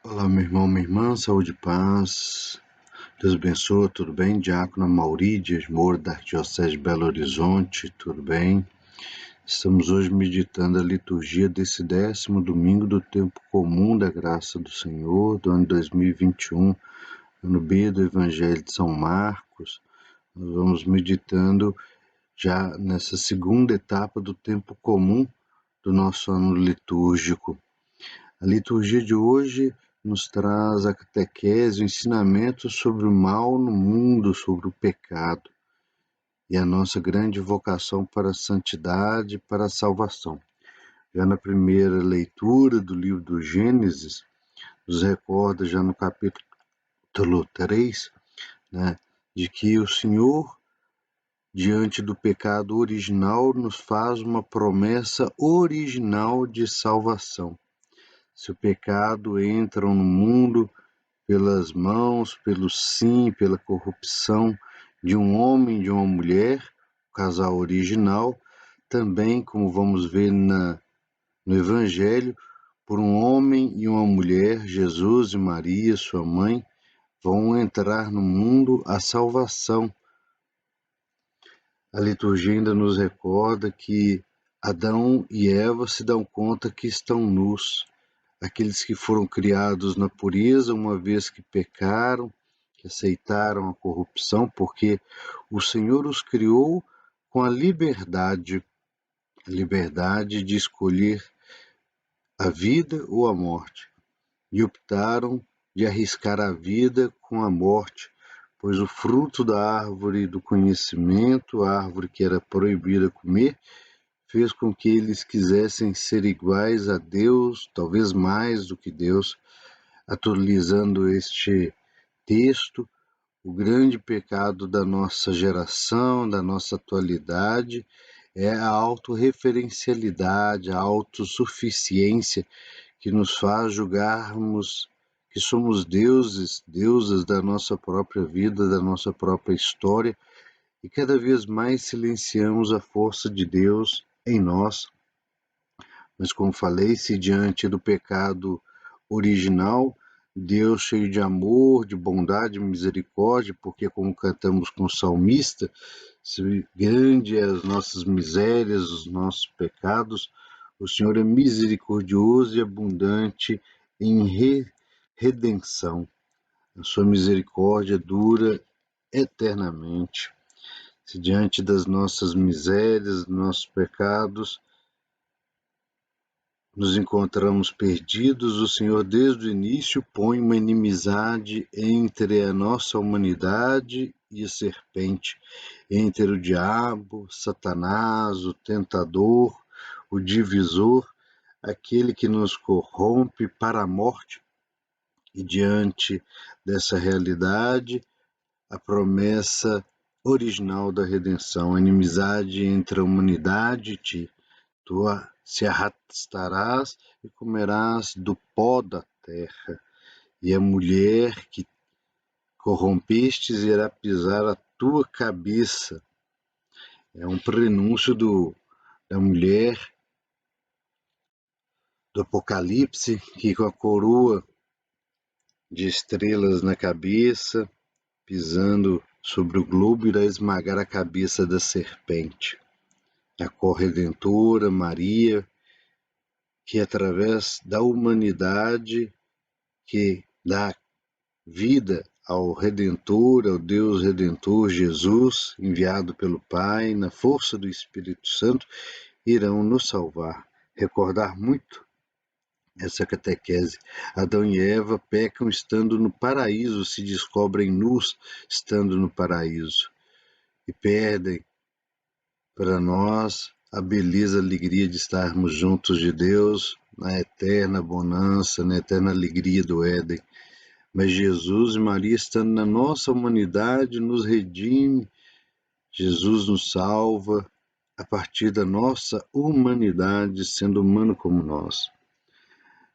Olá, meu irmão, minha irmã, saúde e paz. Deus abençoe, tudo bem? Diácono Mauri Dias Moura, da Arquidiocese de Belo Horizonte, tudo bem? Estamos hoje meditando a liturgia desse 10º domingo do tempo comum da graça do Senhor, do ano 2021, ano B do Evangelho de São Marcos. Nós vamos meditando já nessa segunda etapa do tempo comum do nosso ano litúrgico. A liturgia de hoje nos traz a catequese, o ensinamento sobre o mal no mundo, sobre o pecado e a nossa grande vocação para a santidade e para a salvação. Já na primeira leitura do livro do Gênesis, nos recorda já no capítulo 3, de que o Senhor, diante do pecado original, nos faz uma promessa original de salvação. Se o pecado entra no mundo pelas mãos, pelo sim, pela corrupção de um homem e de uma mulher, o casal original, também, como vamos ver no Evangelho, por um homem e uma mulher, Jesus e Maria, sua mãe, vão entrar no mundo a salvação. A liturgia ainda nos recorda que Adão e Eva se dão conta que estão nus. Aqueles que foram criados na pureza, uma vez que pecaram, que aceitaram a corrupção, porque o Senhor os criou com a liberdade de escolher a vida ou a morte, e optaram de arriscar a vida com a morte, pois o fruto da árvore do conhecimento, a árvore que era proibida comer, fez com que eles quisessem ser iguais a Deus, talvez mais do que Deus. Atualizando este texto, o grande pecado da nossa geração, da nossa atualidade, é a autorreferencialidade, a autossuficiência que nos faz julgarmos que somos deuses, deusas da nossa própria vida, da nossa própria história, e cada vez mais silenciamos a força de Deus em nós. Mas, como falei, se diante do pecado original, Deus cheio de amor, de bondade, misericórdia, porque, como cantamos com o salmista, se grande é as nossas misérias, os nossos pecados, o Senhor é misericordioso e abundante em redenção. A sua misericórdia dura eternamente. Se diante das nossas misérias, dos nossos pecados, nos encontramos perdidos, o Senhor desde o início põe uma inimizade entre a nossa humanidade e a serpente, entre o diabo, Satanás, o tentador, o divisor, aquele que nos corrompe para a morte. E diante dessa realidade, a promessa original da redenção, a inimizade entre a humanidade e ti. Tu se arrastarás e comerás do pó da terra, e a mulher que corrompestes irá pisar a tua cabeça. É um prenúncio da mulher do Apocalipse, que com a coroa de estrelas na cabeça, pisando sobre o globo, irá esmagar a cabeça da serpente. A corredentora Maria, que através da humanidade, que dá vida ao Redentor, ao Deus Redentor Jesus, enviado pelo Pai, na força do Espírito Santo, irão nos salvar. Recordar muito essa catequese. Adão e Eva pecam estando no paraíso, se descobrem nus estando no paraíso, e perdem para nós a beleza, a alegria de estarmos juntos de Deus, na eterna bonança, na eterna alegria do Éden. Mas Jesus e Maria, estando na nossa humanidade, nos redime. Jesus nos salva a partir da nossa humanidade, sendo humano como nós.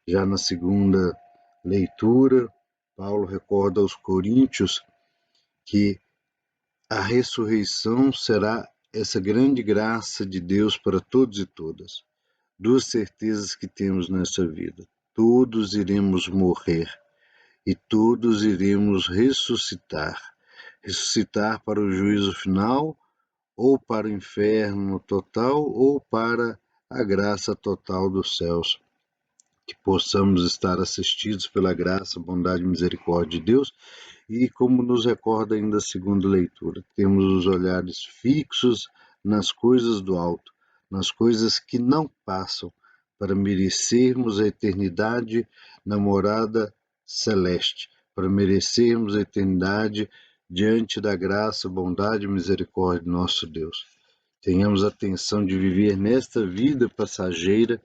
Já na segunda leitura, Paulo recorda aos Coríntios que a ressurreição será essa grande graça de Deus para todos e todas. Duas certezas que temos nessa vida. todos iremos morrer e todos iremos ressuscitar. Ressuscitar para o juízo final, ou para o inferno total, ou para a graça total dos céus. Que possamos estar assistidos pela graça, bondade e misericórdia de Deus. E como nos recorda ainda a segunda leitura, temos os olhares fixos nas coisas do alto, nas coisas que não passam, para merecermos a eternidade na morada celeste, para merecermos a eternidade diante da graça, bondade e misericórdia de nosso Deus. Tenhamos a atenção de viver nesta vida passageira,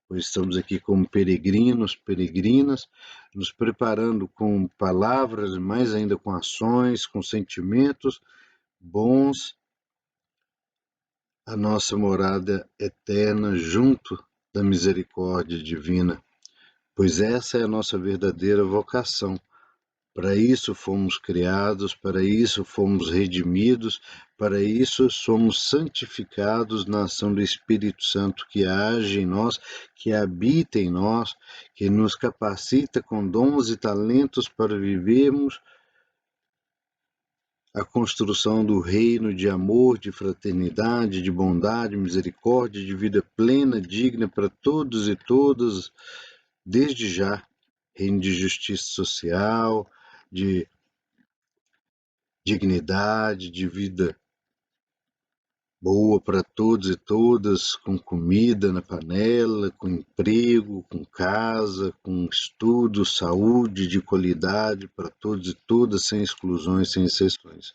pois estamos aqui como peregrinos, peregrinas, nos preparando com palavras, mais ainda com ações, com sentimentos bons, a nossa morada eterna junto da misericórdia divina, pois essa é a nossa verdadeira vocação. Para isso fomos criados, para isso fomos redimidos, para isso somos santificados na ação do Espírito Santo que age em nós, que habita em nós, que nos capacita com dons e talentos para vivermos a construção do reino de amor, de fraternidade, de bondade, misericórdia, de vida plena, digna para todos e todas, desde já. Reino de justiça social, de dignidade, de vida boa para todos e todas, com comida na panela, com emprego, com casa, com estudo, saúde de qualidade para todos e todas, sem exclusões, sem exceções.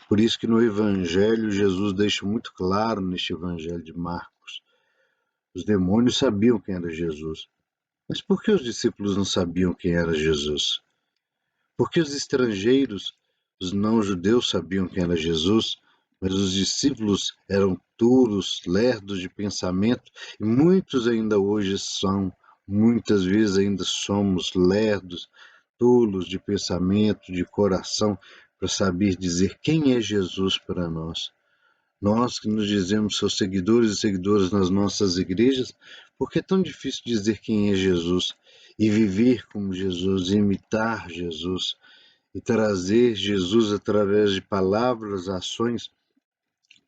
Por isso que no Evangelho, Jesus deixa muito claro, neste Evangelho de Marcos, os demônios sabiam quem era Jesus. Mas por que os discípulos não sabiam quem era Jesus? Porque os estrangeiros, os não-judeus, sabiam quem era Jesus, mas os discípulos eram tolos, lerdos de pensamento, e muitos ainda hoje são, muitas vezes ainda somos lerdos, tolos de pensamento, de coração, para saber dizer quem é Jesus para nós. Nós que nos dizemos seus seguidores e seguidoras nas nossas igrejas, por que é tão difícil dizer quem é Jesus e viver como Jesus, imitar Jesus e trazer Jesus através de palavras, ações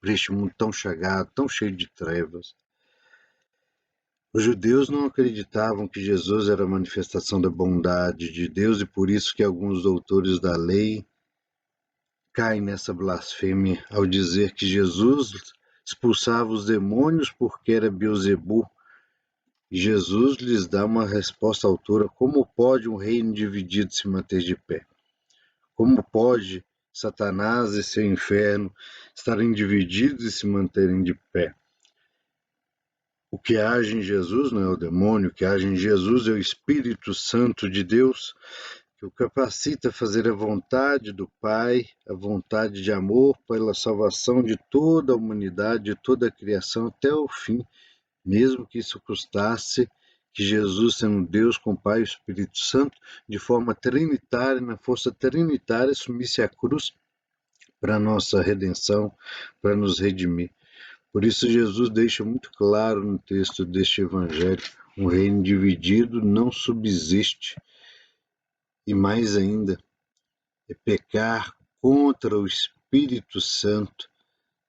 para este mundo tão chagado, tão cheio de trevas? Os judeus não acreditavam que Jesus era a manifestação da bondade de Deus e por isso que alguns doutores da lei caem nessa blasfêmia ao dizer que Jesus expulsava os demônios porque era Beelzebul. E Jesus lhes dá uma resposta à altura: como pode um reino dividido se manter de pé? Como pode Satanás e seu inferno estarem divididos e se manterem de pé? O que age em Jesus não é o demônio, o que age em Jesus é o Espírito Santo de Deus, que o capacita a fazer a vontade do Pai, a vontade de amor pela salvação de toda a humanidade, de toda a criação até o fim, mesmo que isso custasse que Jesus, sendo Deus com o Pai e o Espírito Santo, de forma trinitária, na força trinitária, assumisse a cruz para a nossa redenção, para nos redimir. Por isso Jesus deixa muito claro no texto deste Evangelho: um reino dividido não subsiste. E mais ainda, é pecar contra o Espírito Santo,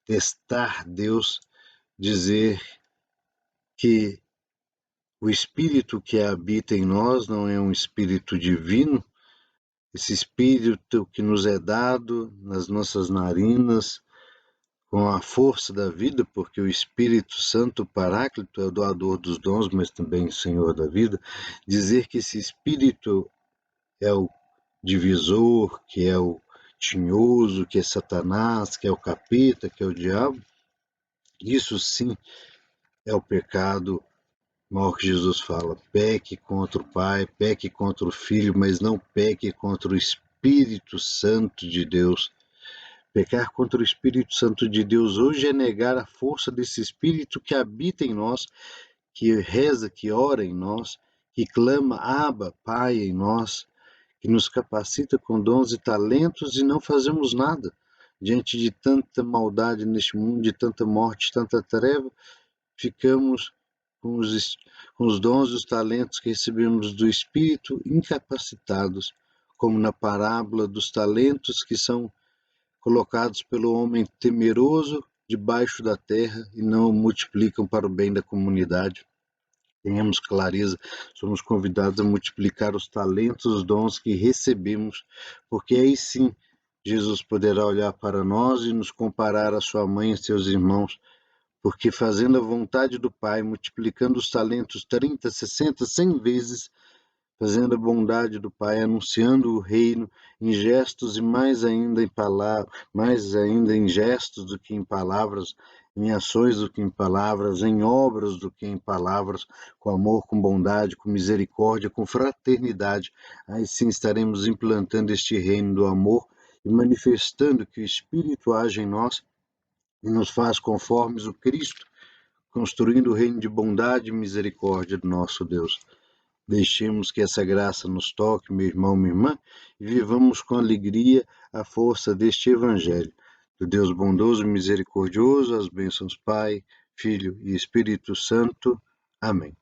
testar Deus, dizer que o Espírito que habita em nós não é um Espírito divino, esse Espírito que nos é dado nas nossas narinas, com a força da vida, porque o Espírito Santo, o Paráclito, é o doador dos dons, mas também o Senhor da vida. Dizer que esse Espírito é o divisor, que é o tinhoso, que é Satanás, que é o capeta, que é o diabo, isso sim é o pecado maior que Jesus fala: peque contra o Pai, peque contra o Filho, mas não peque contra o Espírito Santo de Deus. Pecar contra o Espírito Santo de Deus hoje é negar a força desse Espírito que habita em nós, que reza, que ora em nós, que clama Abba, Pai em nós, que nos capacita com dons e talentos e não fazemos nada. Diante de tanta maldade neste mundo, de tanta morte, tanta treva, ficamos com os dons e os talentos que recebemos do Espírito, incapacitados, como na parábola dos talentos que são colocados pelo homem temeroso debaixo da terra e não multiplicam para o bem da comunidade. Tenhamos clareza, somos convidados a multiplicar os talentos, os dons que recebemos, porque aí sim Jesus poderá olhar para nós e nos comparar à sua mãe e seus irmãos, porque fazendo a vontade do Pai, multiplicando os talentos 30, 60, 100 vezes, fazendo a bondade do Pai, anunciando o reino em gestos e mais ainda em gestos do que em palavras, em ações do que em palavras, em obras do que em palavras, com amor, com bondade, com misericórdia, com fraternidade. Aí sim estaremos implantando este reino do amor e manifestando que o Espírito age em nós e nos faz conformes o Cristo, construindo o reino de bondade e misericórdia do nosso Deus. Deixemos que essa graça nos toque, meu irmão, minha irmã, e vivamos com alegria a força deste Evangelho. Do Deus bondoso e misericordioso, as bênçãos Pai, Filho e Espírito Santo. Amém.